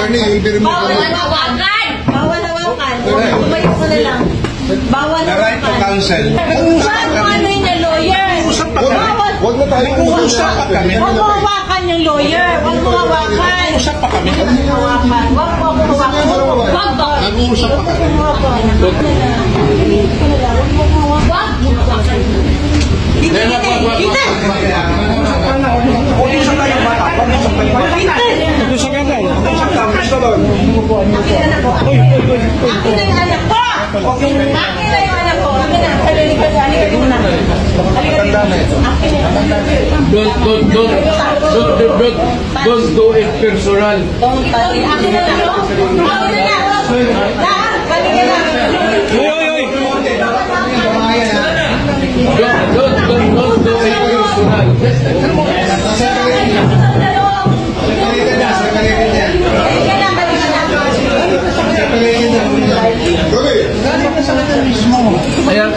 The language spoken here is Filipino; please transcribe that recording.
Bawal hawakan! Bawal hawakan! Tumayo ka na lang. Bawal hawakan. The right to counsel. Saan mo ano yung lawyer? Bawal. Huwag na tayo mag-uusap pa kami. Huwag mo hawakan yung lawyer. Huwag mo hawakan. Mag-uusap pa kami. Huwag mo hawakan. Huwag mo hawakan. Huwag ba? Mag-uusap pa kami. Hindi. Mag-uusap tayo bata. Mag-uusap ka tayo. Mag-uusap ka. Gusto doon. Akin na yung anak ko! Akin na yung anak ko! Akin na! Halika muna! Halika Don't do it personal. Don't touch it. Akin na lang! Akin na lang! Halika na! Don't do it personal. Ayan,